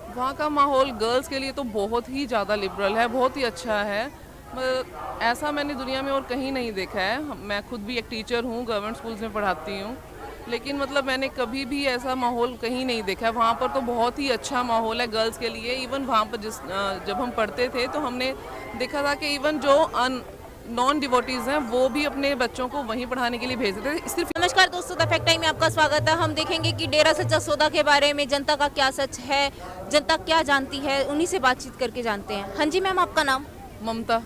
वहाँ का माहौल गर्ल्स के लिए तो बहुत ही ज़्यादा लिबरल है, बहुत ही अच्छा है। ऐसा मैंने दुनिया में और कहीं नहीं देखा है। मैं खुद भी एक टीचर हूँ, गवर्नमेंट स्कूल्स में पढ़ाती हूँ। लेकिन मतलब मैंने कभी भी ऐसा माहौल कहीं नहीं देखा है। वहाँ पर तो बहुत ही अच्छा माहौल है गर्ल्स के लिए। इवन वहाँ पर जब हम पढ़ते थे तो हमने देखा था कि इवन जो नॉन डिवोटीज़ हैं वो भी अपने बच्चों को वहीं पढ़ाने के लिए भेजते थे। सिर्फ नमस्कार दोस्तों, द फैक्ट टाइम में आपका स्वागत है। हम देखेंगे कि डेरा सच्चा सौदा के बारे में जनता का क्या सच है, जनता क्या जानती है, उन्हीं से बातचीत करके जानते हैं। हाँ जी मैम, आपका नाम? ममता।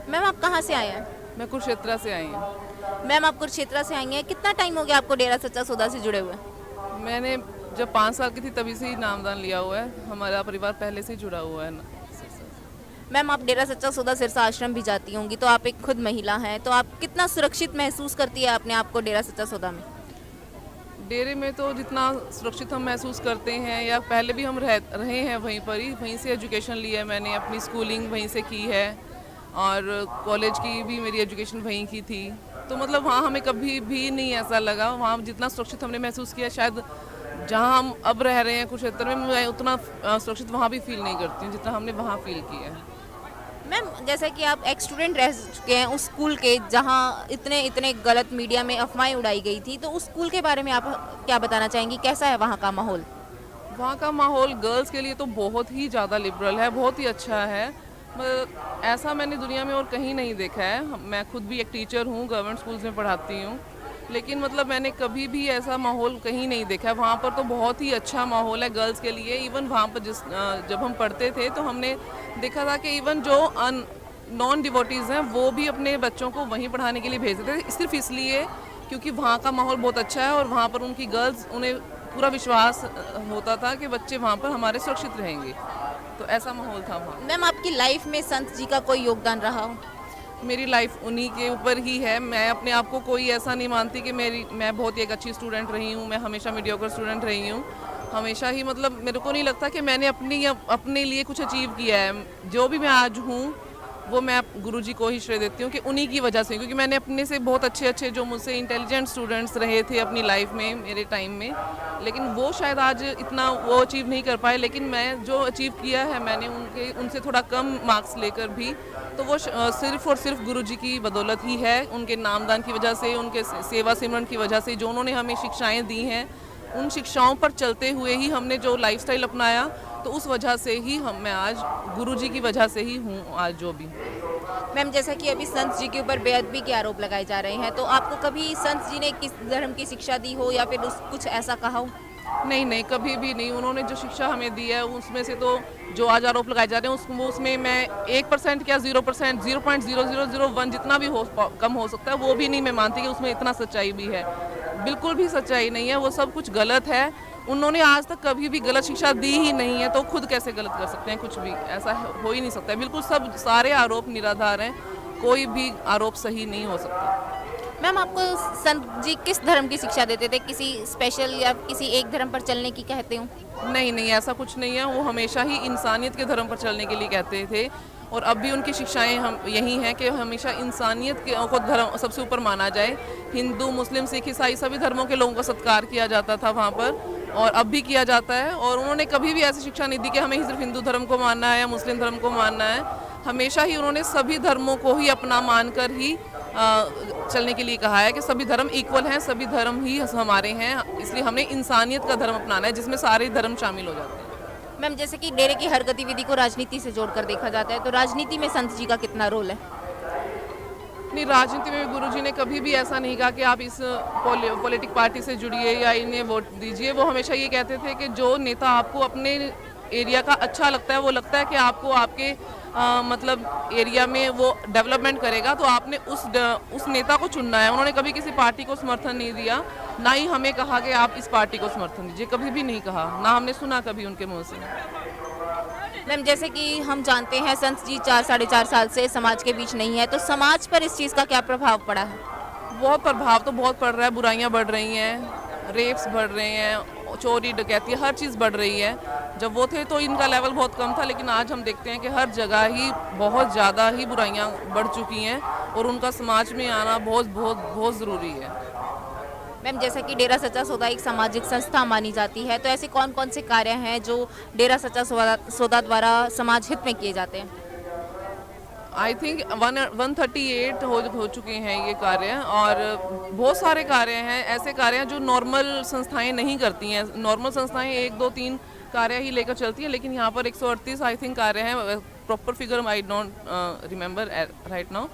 मैम आप कहाँ से आए हैं? मैं कुरुक्षेत्र से आई हूँ। मैम आप कुरुक्षेत्र से आई हैं। कितना टाइम हो गया आपको डेरा सच्चा सौदा से जुड़े हुए? मैंने जब 5 साल की थी तभी से ही नामदान लिया हुआ है। हमारा परिवार पहले से ही जुड़ा हुआ है ना। मैम आप डेरा सच्चा सौदा सिरसा आश्रम भी जाती होंगी, तो आप एक खुद महिला हैं, तो आप कितना सुरक्षित महसूस करती है अपने आप को डेरा सच्चा सौदा में? डेरे में तो जितना सुरक्षित हम महसूस करते हैं, या पहले भी हम रहे हैं वहीं पर ही, वहीं से एजुकेशन ली है मैंने, अपनी स्कूलिंग वहीं से की है और कॉलेज की भी मेरी एजुकेशन वहीं की थी। तो मतलब वहाँ हमें कभी भी नहीं ऐसा लगा। वहाँ जितना सुरक्षित हमने महसूस किया, शायद जहाँ हम अब रह रहे हैं कुरुक्षेत्र में, मैं उतना सुरक्षित वहाँ भी फील नहीं करती हूँ जितना हमने वहाँ फील किया है। मैम जैसे कि आप एक स्टूडेंट रह चुके हैं उस स्कूल के जहां इतने इतने गलत मीडिया में अफवाहें उड़ाई गई थी, तो उस स्कूल के बारे में आप क्या बताना चाहेंगी? कैसा है वहां का माहौल? वहाँ का माहौल गर्ल्स के लिए तो बहुत ही ज़्यादा लिबरल है, बहुत ही अच्छा है। ऐसा मैंने दुनिया में और कहीं नहीं देखा है। मैं खुद भी एक टीचर हूँ, गवर्नमेंट स्कूल्स में पढ़ाती हूँ। लेकिन मतलब मैंने कभी भी ऐसा माहौल कहीं नहीं देखा है। वहाँ पर तो बहुत ही अच्छा माहौल है गर्ल्स के लिए। इवन वहाँ पर जब हम पढ़ते थे तो हमने देखा था कि इवन जो नॉन डिवोटीज़ हैं वो भी अपने बच्चों को वहीं पढ़ाने के लिए भेजते थे, सिर्फ इसलिए क्योंकि वहाँ का माहौल बहुत अच्छा है और वहाँ पर उनकी गर्ल्स, उन्हें पूरा विश्वास होता था कि बच्चे वहाँ पर हमारे सुरक्षित रहेंगे। तो ऐसा माहौल था वहाँ। मैम आपकी लाइफ में संत जी का कोई योगदान रहा हो? मेरी लाइफ उन्हीं के ऊपर ही है। मैं अपने आप को कोई ऐसा नहीं मानती कि मैं बहुत ही एक अच्छी स्टूडेंट रही हूँ। मैं हमेशा मीडियोकर स्टूडेंट रही हूँ। हमेशा ही मतलब मेरे को नहीं लगता कि मैंने अपने लिए कुछ अचीव किया है। जो भी मैं आज हूँ वो मैं गुरुजी को ही श्रेय देती हूँ कि उन्हीं की वजह से, क्योंकि मैंने अपने से बहुत अच्छे अच्छे जो मुझसे इंटेलिजेंट स्टूडेंट्स रहे थे अपनी लाइफ में, मेरे टाइम में, लेकिन वो शायद आज इतना वो अचीव नहीं कर पाए। लेकिन मैं जो अचीव किया है मैंने उनसे थोड़ा कम मार्क्स लेकर भी, तो वो सिर्फ और सिर्फ गुरुजी की बदौलत ही है। उनके नामदान की वजह से, उनके सेवा सिमरन की वजह से, जो उन्होंने हमें शिक्षाएं दी हैं, उन शिक्षाओं पर चलते हुए ही हमने जो लाइफस्टाइल अपनाया, तो उस वजह से ही मैं आज गुरुजी की वजह से ही हूँ आज जो भी। मैम जैसा कि अभी संत जी के ऊपर बेअदबी के आरोप लगाए जा रहे हैं, तो आपको कभी संत जी ने किस धर्म की शिक्षा दी हो या फिर कुछ ऐसा कहा हो? नहीं नहीं, कभी भी नहीं। उन्होंने जो शिक्षा हमें दी है उसमें से तो जो आज आरोप लगाए जा रहे हैं उसमें मैं 1% क्या 0%, 0.0001 जितना भी कम हो सकता है, वो भी नहीं मैं मानती कि उसमें इतना सच्चाई भी है। बिल्कुल भी सच्चाई नहीं है, वो सब कुछ गलत है। उन्होंने आज तक कभी भी गलत शिक्षा दी ही नहीं है, तो खुद कैसे गलत कर सकते हैं? कुछ भी ऐसा हो ही नहीं सकता है। बिल्कुल सब सारे आरोप निराधार हैं, कोई भी आरोप सही नहीं हो सकता। मैम आपको संत जी किस धर्म की शिक्षा देते थे? किसी स्पेशल या किसी एक धर्म पर चलने की कहते हो? नहीं नहीं, ऐसा कुछ नहीं है। वो हमेशा ही इंसानियत के धर्म पर चलने के लिए कहते थे, और अब भी उनकी शिक्षाएं हम यही हैं कि हमेशा इंसानियत को धर्म सबसे ऊपर माना जाए। हिंदू, मुस्लिम, सिख, ईसाई सभी धर्मों के लोगों का सत्कार किया जाता था वहाँ पर, और अब भी किया जाता है। और उन्होंने कभी भी ऐसी शिक्षा नहीं दी कि हमें ही सिर्फ हिंदू धर्म को मानना है या मुस्लिम धर्म को मानना है। हमेशा ही उन्होंने सभी धर्मों को ही अपना मानकर ही चलने के लिए कहा है कि सभी धर्म इक्वल हैं, सभी धर्म ही हमारे हैं, इसलिए हमने इंसानियत का धर्म अपनाना है जिसमें सारे धर्म शामिल हो जाते हैं। मैम जैसे कि डेरे की हर गतिविधि को राजनीति से जोड़कर देखा जाता है, तो राजनीति में संत जी का कितना रोल है? नहीं, राजनीति में गुरुजी ने कभी भी ऐसा नहीं कहा कि आप इस पॉलिटिक पार्टी से जुड़िए या इन्हें वोट दीजिए। वो हमेशा ये कहते थे कि जो नेता आपको अपने एरिया का अच्छा लगता है, वो लगता है कि आपको आपके मतलब एरिया में वो डेवलपमेंट करेगा, तो आपने उस नेता को चुनना है। उन्होंने कभी किसी पार्टी को समर्थन नहीं दिया, ना ही हमें कहा कि आप इस पार्टी को समर्थन दीजिए, कभी भी नहीं कहा, ना हमने सुना कभी उनके मुंह से। मैम जैसे कि हम जानते हैं संत जी 4-4.5 साल से समाज के बीच नहीं है, तो समाज पर इस चीज़ का क्या प्रभाव पड़ा है? बहुत प्रभाव तो बहुत पड़ रहा है। बुराइयां बढ़ रही हैं, रेप्स बढ़ रहे हैं, चोरी डकैती, हर चीज़ बढ़ रही है। जब वो थे तो इनका लेवल बहुत कम था, लेकिन आज हम देखते हैं कि हर जगह ही बहुत ज़्यादा ही बुराइयां बढ़ चुकी हैं, और उनका समाज में आना बहुत बहुत बहुत ज़रूरी है। मैम जैसा कि डेरा सच्चा सौदा एक सामाजिक संस्था मानी जाती है, तो ऐसे कौन कौन से कार्य हैं जो डेरा सच्चा सौदा द्वारा समाज हित में किए जाते हैं? आई थिंक 138 हो चुके हैं ये कार्य, और बहुत सारे कार्य हैं, ऐसे कार्य हैं जो नॉर्मल संस्थाएं नहीं करती हैं। नॉर्मल संस्थाएं 1 2 3 कार्य ही लेकर चलती हैं, लेकिन यहाँ पर 138 आई थिंक कार्य हैं। Proper figure I don't remember right now,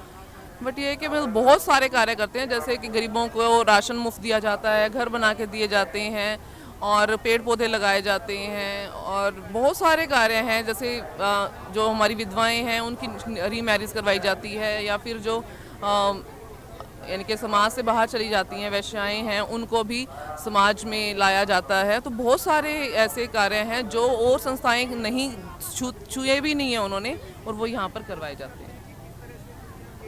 but ये है कि मतलब बहुत सारे कार्य करते हैं। जैसे कि गरीबों को राशन मुफ्त दिया जाता है, घर बना के दिए जाते हैं, और पेड़ पौधे लगाए जाते हैं, और बहुत सारे कार्य हैं। जैसे जो हमारी विधवाएं हैं उनकी रीमैरिज करवाई जाती है, या फिर जो यानी कि समाज से बाहर चली जाती हैं वैश्याएं हैं, उनको भी समाज में लाया जाता है। तो बहुत सारे ऐसे कार्य हैं जो और संस्थाएं नहीं छुए भी नहीं है उन्होंने, और वो यहाँ पर करवाए जाते हैं।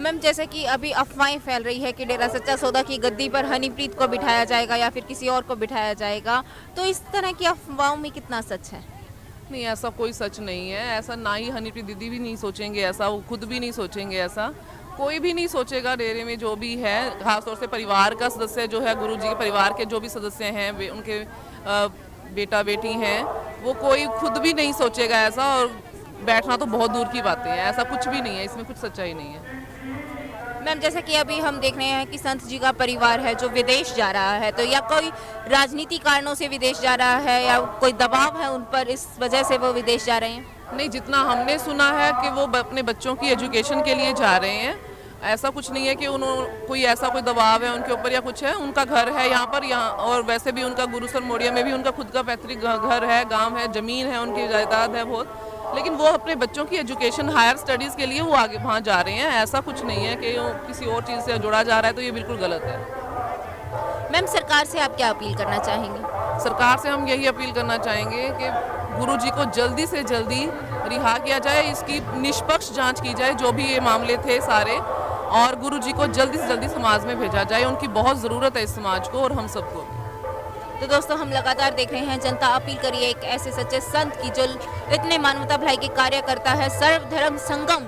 मैम जैसे कि अभी अफवाहें फैल रही है कि डेरा सच्चा सौदा की गद्दी पर हनीप्रीत को बिठाया जाएगा या फिर किसी और को बिठाया जाएगा, तो इस तरह की अफवाहों में कितना सच है? नहीं, ऐसा कोई सच नहीं है। ऐसा ना ही हनीप्रीत दीदी भी नहीं सोचेंगे, ऐसा वो खुद भी नहीं सोचेंगे, ऐसा कोई भी नहीं सोचेगा। डेरे में जो भी है, खासतौर से परिवार का सदस्य जो है, गुरुजी के परिवार के जो भी सदस्य हैं, वे उनके बेटा बेटी हैं, वो कोई खुद भी नहीं सोचेगा ऐसा। और बैठना तो बहुत दूर की बातें हैं, ऐसा कुछ भी नहीं है, इसमें कुछ सच्चाई नहीं है। मैम जैसे कि अभी हम देख रहे हैं कि संत जी का परिवार है जो विदेश जा रहा है, तो या कोई राजनीति कारणों से विदेश जा रहा है या कोई दबाव है उन पर, इस वजह से वो विदेश जा रहे हैं? नहीं, जितना हमने सुना है कि वो अपने बच्चों की एजुकेशन के लिए जा रहे हैं। ऐसा कुछ नहीं है कि कोई ऐसा कोई दबाव है उनके ऊपर या कुछ है। उनका घर है यहाँ पर, यहाँ, और वैसे भी उनका गुरुसर मोड़िया में भी उनका खुद का पैतृक घर है, गांव है, ज़मीन है, उनकी जायदाद है बहुत। लेकिन वो अपने बच्चों की एजुकेशन, हायर स्टडीज़ के लिए वो आगे वहाँ जा रहे हैं। ऐसा कुछ नहीं है कि वो किसी और चीज़ से जोड़ा जा रहा है, तो ये बिल्कुल गलत है। मैम सरकार से आप क्या अपील करना चाहेंगे? सरकार से हम यही अपील करना चाहेंगे कि गुरुजी को जल्दी से जल्दी रिहा किया जाए, इसकी निष्पक्ष जांच की जाए, जो भी ये मामले थे सारे, और गुरुजी को जल्दी से जल्दी समाज में भेजा जाए। उनकी बहुत ज़रूरत है इस समाज को और हम सबको भी। तो दोस्तों हम लगातार देख रहे हैं जनता अपील करिए एक ऐसे सच्चे संत की जो इतने मानवता भलाई के कार्य करता है। सर्वधर्म संगम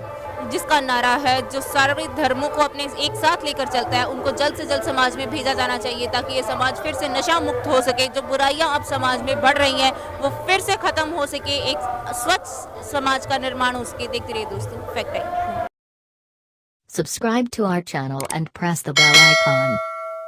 जिसका नारा है, जो सारे धर्मों को अपने एक साथ लेकर चलता है, उनको जल्द से जल्द समाज में भेजा जाना चाहिए ताकि ये समाज फिर से नशा मुक्त हो सके। जो बुराइयां अब समाज में बढ़ रही हैं वो फिर से खत्म हो सके, एक स्वच्छ समाज का निर्माण हो सके। देखते रहिए दोस्तों fact time. Subscribe to our channel and press the bell icon.